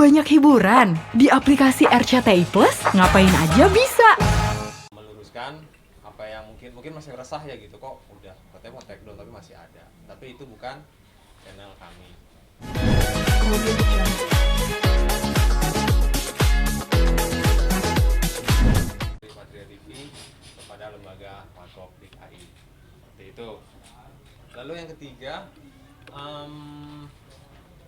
banyak hiburan di aplikasi RCTI Plus, ngapain aja bisa. Meluruskan apa yang mungkin masih resah ya gitu, kok udah katanya mau take down tapi masih ada, tapi itu bukan channel kami. Dari Patria TV kepada lembaga Warkop DKI seperti itu. Lalu yang ketiga,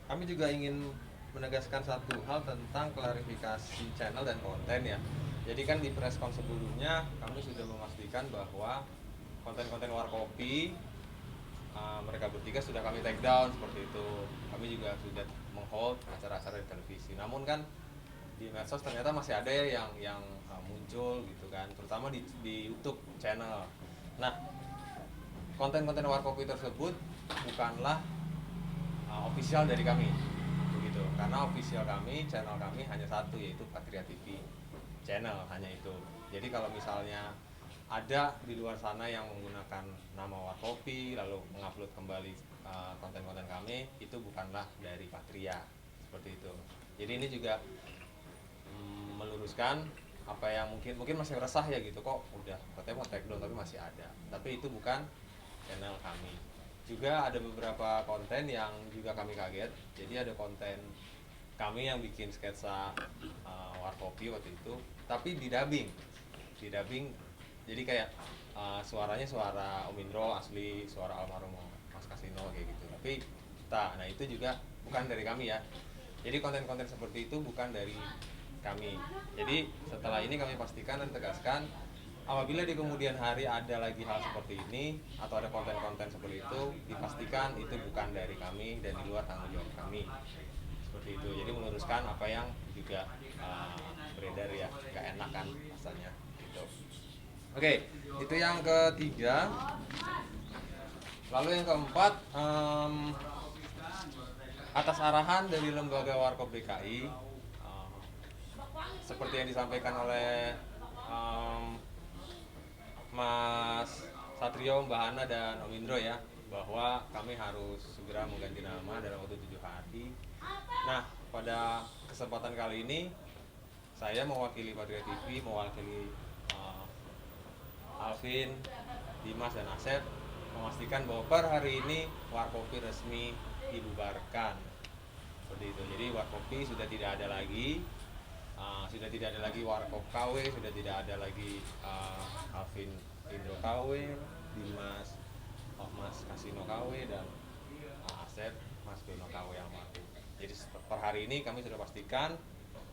kami juga ingin menegaskan satu hal tentang klarifikasi channel dan konten ya. Jadi kan di preskon sebelumnya kami sudah memastikan bahwa konten-konten Warkopi mereka bertiga sudah kami take down seperti itu. Kami juga sudah menghold acara-acara di televisi. Namun kan di medsos ternyata masih ada yang muncul gitu kan, terutama di YouTube channel. Nah, konten-konten Warkopi tersebut bukanlah official dari kami begitu, karena official kami, channel kami hanya satu, yaitu Patria TV channel, hanya itu. Jadi kalau misalnya ada di luar sana yang menggunakan nama Warkopi lalu mengupload kembali konten-konten kami, itu bukanlah dari Patria seperti itu. Jadi ini juga meluruskan apa yang mungkin masih resah ya gitu, kok udah katanya mau take down tapi masih ada, tapi itu bukan channel kami. Juga ada beberapa konten yang juga kami kaget. Jadi ada konten kami yang bikin sketsa Warkopi waktu itu, tapi didubbing. Jadi kayak suaranya suara Om Indro asli, suara almarhum Mas Kasino kayak gitu. Tapi nah itu juga bukan dari kami ya. Jadi konten-konten seperti itu bukan dari kami. Jadi setelah ini kami pastikan dan tegaskan, apabila di kemudian hari ada lagi hal seperti ini atau ada konten-konten seperti itu, dipastikan itu bukan dari kami dan di luar tanggung jawab kami seperti itu. Jadi meluruskan apa yang juga beredar ya, nggak enak kan rasanya gitu. Oke, itu yang ketiga. Lalu yang keempat, atas arahan dari lembaga Warkop DKI, seperti yang disampaikan oleh Mas Satrio, Mbak Hana, dan Om Indro ya, bahwa kami harus segera mengganti nama dalam waktu 7 hari. Nah, pada kesempatan kali ini saya mewakili Patria TV, mewakili Alvin, Dimas, dan Asep memastikan bahwa per hari ini Warkopi resmi dibubarkan seperti itu. Jadi Warkopi sudah tidak ada lagi, Warkop KW, sudah tidak ada lagi Alvin Indro KW, Dimas Mas Kasino KW, dan Asep Mas Beno KW yang mati. Jadi per hari ini kami sudah pastikan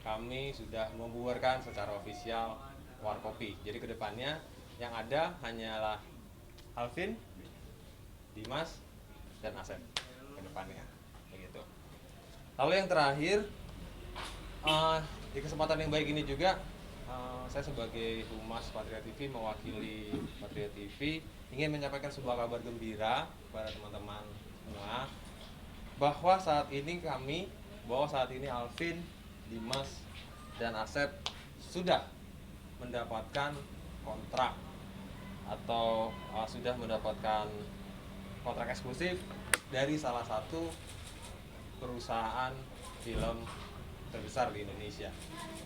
kami sudah membubarkan secara ofisial Warkopi. Jadi kedepannya yang ada hanyalah Alvin, Dimas, dan Asep kedepannya begitu. Lalu yang terakhir, di kesempatan yang baik ini juga saya sebagai Humas Patria TV, mewakili Patria TV, ingin menyampaikan sebuah kabar gembira kepada teman-teman semua, bahwa saat ini Alvin, Dimas, dan Asep sudah mendapatkan kontrak atau sudah mendapatkan kontrak eksklusif dari salah satu perusahaan film terbesar di Indonesia,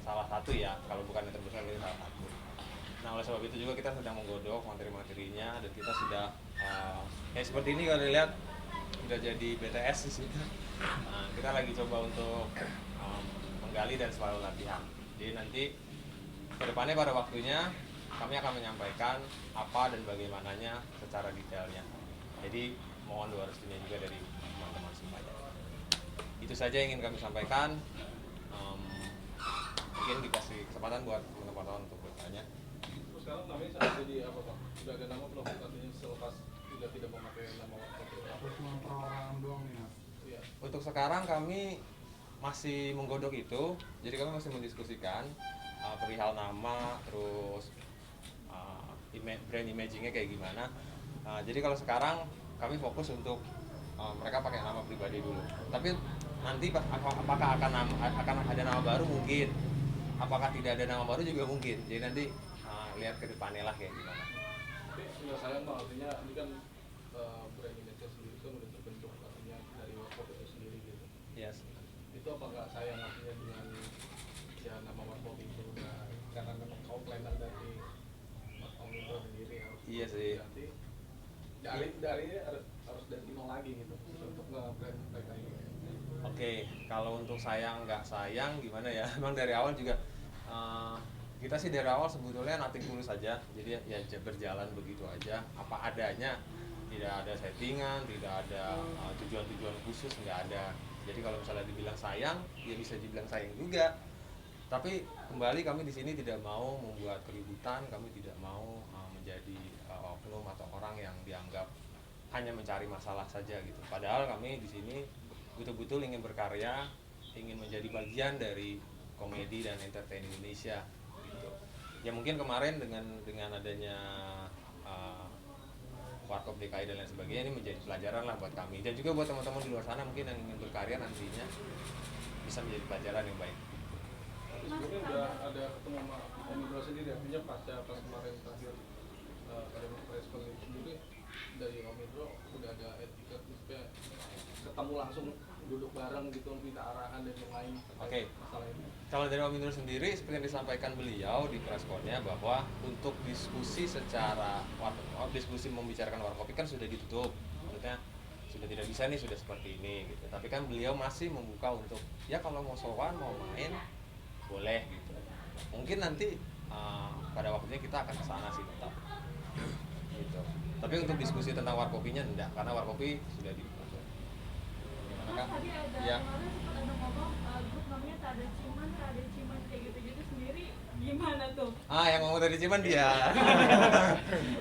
salah satu ya, kalau bukan yang terbesar itu salah satu. Nah, oleh sebab itu juga kita sedang menggodok materi-materinya, dan kita sudah seperti ini kalau dilihat sudah jadi BTS di situ. Kita lagi coba untuk menggali dan selalu latihan. Jadi nanti kedepannya pada waktunya kami akan menyampaikan apa dan bagaimananya secara detailnya. Jadi mohon doa restunya juga dari teman-teman semuanya. Itu saja yang ingin kami sampaikan. Mungkin dikasih kesempatan buat teman-teman untuk bertanya. Sekarang namanya sudah jadi apa Pak? Sudah ada nama belum? Artinya selepas sudah tidak memakai nama Warkopi. Atau cuma perorangan doang nih Mas? Iya. Untuk sekarang kami masih menggodok itu, jadi kami masih mendiskusikan perihal nama, terus brand imagingnya kayak gimana. Jadi kalau sekarang kami fokus untuk mereka pakai nama pribadi dulu. Tapi nanti apakah akan ada nama baru, mungkin. Apakah tidak ada nama baru juga mungkin. Jadi nanti lihat ke depannya lah kayak gimana. Tapi nggak sayang Pak, artinya ini kan brand image sendiri kan udah terbentuk, artinya dari Warkop itu sendiri gitu. Yes. Itu itu apa nggak sayang artinya dengan ya nama warkop itu udah karena memang kau planner dari Mas Om Indro sendiri harus Iya sih. ganti dari harus dari nol lagi gitu untuk nge-brand mereka ini. Oke, kalau untuk sayang nggak sayang gimana ya? Emang dari awal juga kita sih dari awal sebetulnya nothing tulus saja. Jadi ya berjalan begitu aja, apa adanya. Tidak ada settingan, tidak ada tujuan-tujuan khusus, nggak ada. Jadi kalau misalnya dibilang sayang, ya bisa dibilang sayang juga. Tapi kembali kami di sini tidak mau membuat keributan, kami tidak mau menjadi oknum atau orang yang dianggap hanya mencari masalah saja gitu. Padahal kami di sini betul-betul ingin berkarya, ingin menjadi bagian dari komedi dan entertain Indonesia gitu. Ya mungkin kemarin dengan adanya Warkop DKI dan lain sebagainya, ini menjadi pelajaran lah buat kami dan juga buat teman-teman di luar sana mungkin yang ingin berkarya nantinya bisa menjadi pelajaran yang baik. Tapi sebelumnya udah ada ketemu sama Om Indro sendiri, artinya pas kemarin terakhir pada preskon itu sendiri dari Om Indro udah ada etiket maksudnya ketemu langsung duduk bareng gitu minta arahan dan yang lain terkait masalah ini. Kalau dari Om Indro sendiri seperti yang disampaikan beliau di preskonnya bahwa untuk diskusi diskusi membicarakan warkopi kan sudah ditutup, maksudnya sudah tidak bisa nih, sudah seperti ini gitu. Tapi kan beliau masih membuka untuk ya kalau mau sowan mau main boleh gitu. Mungkin nanti pada waktunya kita akan ke sana sih tetap gitu. Tapi untuk diskusi tentang warkopinya enggak, karena warkopi sudah ditutup. Mas, tadi ada Ya. kemarin sempat ada ngomong grup namanya tak ada ciman kayak gitu-gitu sendiri gimana tuh? Yang ngomong tadi cuman dia.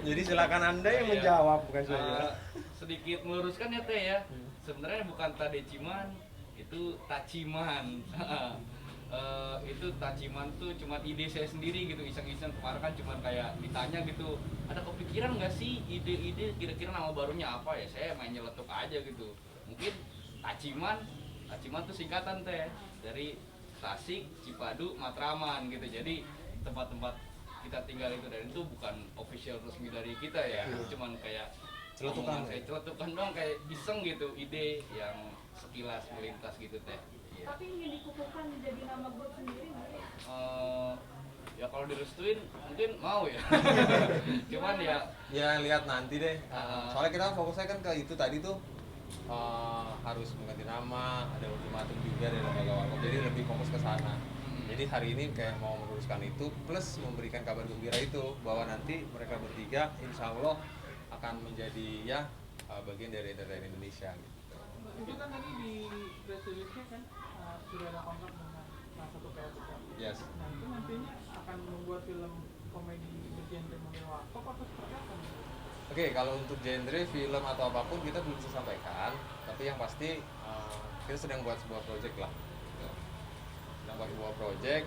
Jadi silakan Anda yang menjawab bukan saya. Sedikit meluruskan ya Teh ya. Sebenarnya bukan Tadeciman, itu Taciman. Itu Taciman tuh cuma ide saya sendiri gitu, iseng-iseng. Kemarin kan cuma kayak ditanya gitu, ada kepikiran nggak sih ide-ide kira-kira nama barunya apa ya? Saya main nyeletuk aja gitu. Mungkin Taciman tuh singkatan Teh dari Tasik, Cipadu, Matraman gitu. Jadi tempat-tempat kita tinggal itu, dan itu bukan official resmi dari kita ya. Cuman kayak Celetukan. kayak celetukan doang, kayak iseng gitu, ide yang sekilas melintas gitu Teh. Iya. Tapi ingin dikukuhkan jadi nama grup sendiri nggak ya? Ya kalau direstuin mungkin mau ya. Cuman ya Ya lihat nanti deh. Soalnya kita fokusnya kan ke itu tadi tuh harus mengganti nama, ada ultimatum juga dari lembaga warkop, jadi lebih fokus ke sana. Jadi hari ini kayak mau meluruskan itu plus memberikan kabar gembira itu bahwa nanti mereka bertiga insya Allah akan menjadi ya bagian dari entertain Indonesia gitu. Itu kan tadi di press release-nya kan sudah ada kontrak dengan salah satu PLC. Yes. Nah itu nantinya akan membuat film komedi bergenre model warkop atau seperti apa nih? Oke, kalau untuk genre film atau apapun kita belum bisa sampaikan, tapi yang pasti kita sedang buat sebuah project lah. Gitu. Sedang buat sebuah project.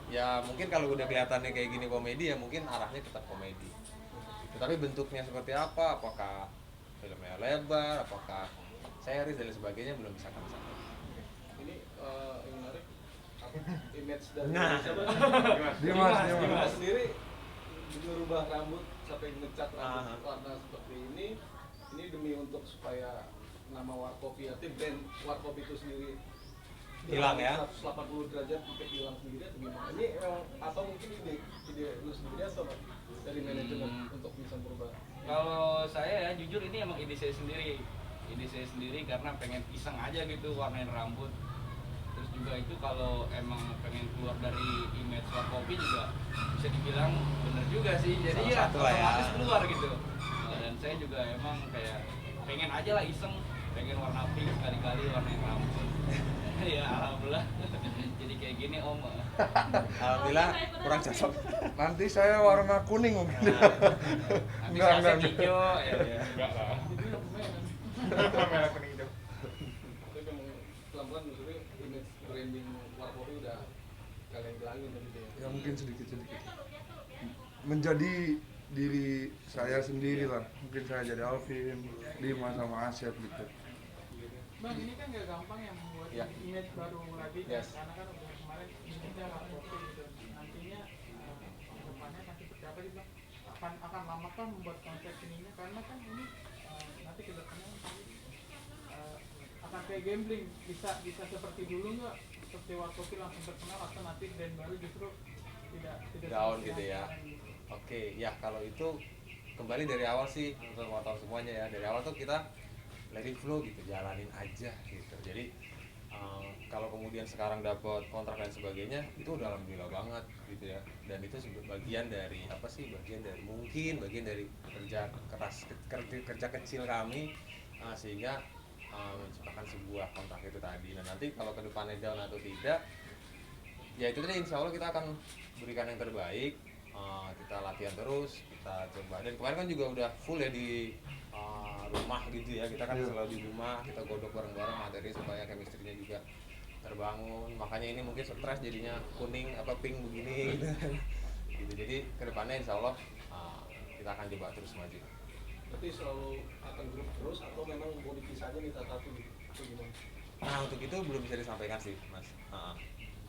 Ya mungkin kalau udah kelihatannya kayak gini komedi ya mungkin arahnya tetap komedi. Tetapi bentuknya seperti apa? Apakah filmnya lebar? Apakah series dan lain sebagainya belum bisa kami sampaikan. Ini yang menarik image dari Nah. siapa? Dimas. Sendiri merubah rambut sampai ngecat rambut warna seperti ini demi untuk supaya nama Warkopi artinya brand Warkopi itu sendiri Hilang ya? 180 derajat mungkin hilang sendiri atau gimana? Ini atau mungkin ide lu sendiri atau dari manajemen untuk bisa berubah? kalau saya ya jujur ini emang ide saya sendiri karena pengen iseng aja gitu warnain rambut. Terus juga itu kalau emang pengen keluar dari image Warkopi juga bisa dibilang bener juga sih, jadi Salah ya satu lah ya. otomatis keluar gitu. Dan saya juga emang kayak pengen aja lah iseng, pengen warna pink sekali-kali warnain rambut. Ya alhamdulillah jadi kayak gini Om. Alhamdulillah kurang cocok. Nanti saya warna kuning mungkin. Nanti Enggak. saya hijau ya. Enggak lah. Merah kuning itu. Tapi memang pelan-pelan maksudnya image branding Warkopi udah kalian bilangin tadi deh. Ya mungkin sedikit-sedikit. Menjadi diri saya sendiri lah. Mungkin saya jadi Alvin, Dimas sama Asyad gitu. Bang, ini kan gak gampang ya membuat Ya. image baru lagi Yes. karena kan udah kemarin image-nya warkopi gitu. Nantinya depannya akan seperti apa sih Bang? Akan lama kan membuat konsep ininya karena kan ini nanti ke depannya akan kayak gambling, bisa seperti dulu nggak, seperti Warkopin langsung terkenal, atau nanti brand baru justru tidak Down seperti gitu yang ya. sekarang gitu. Oke, ya kalau itu kembali dari awal sih untuk wartawan semuanya ya. Dari awal tuh kita let it flow gitu, jalanin aja gitu. Jadi kalau kemudian sekarang dapat kontrak dan sebagainya itu udah alhamdulillah banget gitu ya. Dan itu bagian dari apa sih? Bagian dari mungkin bagian dari kerja keras kerja kecil kami sehingga menciptakan sebuah kontrak itu tadi. Nah nanti kalau ke depannya down atau tidak, ya itu tadi insya Allah kita akan berikan yang terbaik. Kita latihan terus, kita coba. Dan kemarin kan juga udah full ya di rumah gitu ya, kita kan selalu di rumah, kita godok bareng-bareng materi supaya chemistry-nya juga terbangun. Makanya ini mungkin stres jadinya kuning apa pink begini gitu. Gitu. Jadi kedepannya insya Allah kita akan coba terus maju. Berarti selalu akan grup terus atau memang mau dipisah aja nih satu gitu? Atau gimana? Nah untuk itu belum bisa disampaikan sih Mas.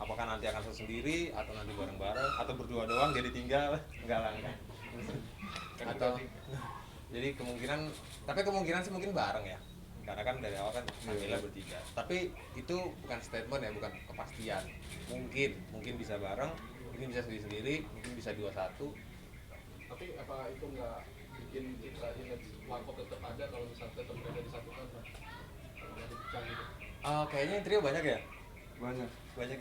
Apakah nanti akan sendiri atau nanti bareng-bareng atau berdua doang jadi tinggal? Enggak lah enggak. Atau jadi kemungkinan sih mungkin bareng ya, karena kan dari awal kan Camilla bertiga, tapi itu bukan statement ya, bukan kepastian. Mungkin bisa bareng, mungkin bisa sendiri, mungkin bisa 2-1. Tapi apa itu nggak bikin citra image Warkop tetap ada kalau misalnya tetap berada disatukan Pak? Kalau nggak dipecah gitu. Kayaknya yang trio banyak ya, banyak banyak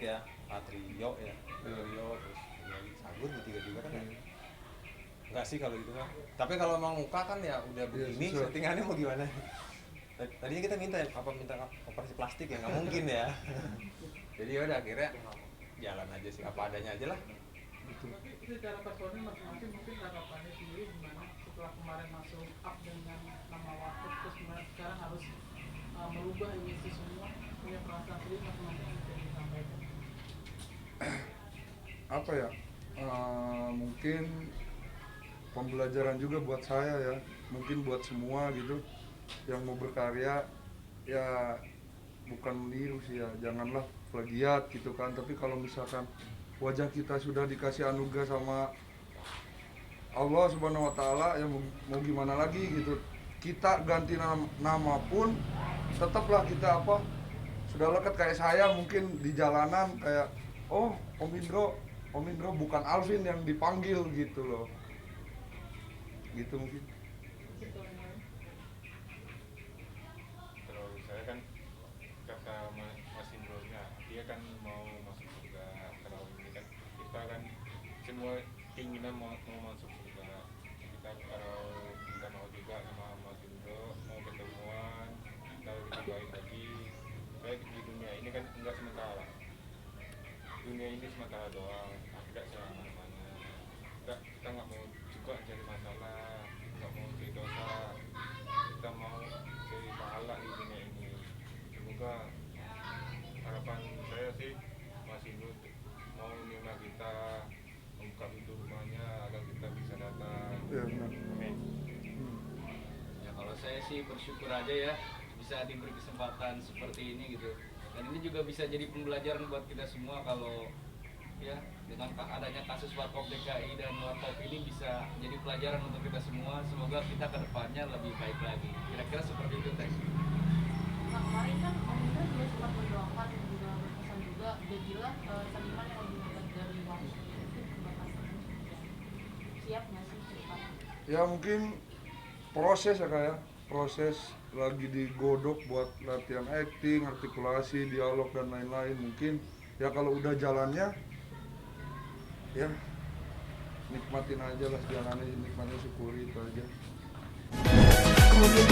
ya, Trio ya, Trio terus lagi Sagur bertiga juga kan ya. Enggak sih kalau itu mah. Tapi kalau emang muka kan ya udah begini, susah. settingannya mau gimana? Tadinya kita minta operasi plastik ya, nggak mungkin ya. Jadi ya udah akhirnya jalan aja sih, apa adanya aja lah. Tapi secara personil masing-masing mungkin tanggapannya sendiri gimana setelah kemarin masuk up dengan nama Warkop, terus sekarang harus merubah ini semua, punya perasaan sendiri masing-masing yang bisa disampaikan. Apa ya, mungkin pembelajaran juga buat saya ya, mungkin buat semua gitu yang mau berkarya ya, bukan meniru sih ya, janganlah plagiat gitu kan. Tapi kalau misalkan wajah kita sudah dikasih anugerah sama Allah Subhanahu wa Ta'ala, ya mau gimana lagi gitu. Kita ganti nama pun tetaplah kita apa, sudah lekat kayak saya mungkin di jalanan kayak, oh Om Indro bukan Alvin yang dipanggil gitu loh, gitu mungkin. Kalau saya kan kata Mas Indro-nya, dia kan mau masuk surga. Kalau ini kan kita kan semua keinginan mau masuk surga. Kita kalau kita mau juga sama Mas Indro mau ketemuan, kita lebih baik lagi. Saya di dunia ini kan enggak sementara. Dunia ini sementara doang, tidak selama-lamanya. Kita nggak mau juga cari masalah, nggak mau cari dosa, kita mau cari pahala di dunia ini. Semoga harapan saya sih Mas Indro mau nyuna kita, membuka pintu rumahnya agar kita bisa datang. Ya benar. Amin. Ya kalau saya sih bersyukur aja ya bisa diberi kesempatan seperti ini gitu. Dan ini juga bisa jadi pembelajaran buat kita semua kalau ya dengan adanya kasus Warkop DKI dan Warkop ini bisa jadi pelajaran untuk kita semua. Semoga kita ke depannya lebih baik lagi. Kira-kira seperti itu Teh. Nah kemarin kan Om Indra juga sempat mendoakan dan juga berpesan juga jadilah seniman yang lebih hebat dari Warkop. Itu kebatasan siap nggak sih cepat? Ya mungkin proses ya kayak proses lagi digodok buat latihan acting, artikulasi, dialog dan lain-lain. Mungkin ya kalau udah jalannya ya nikmatin aja lah jalannya, nikmatin, syukuri itu aja.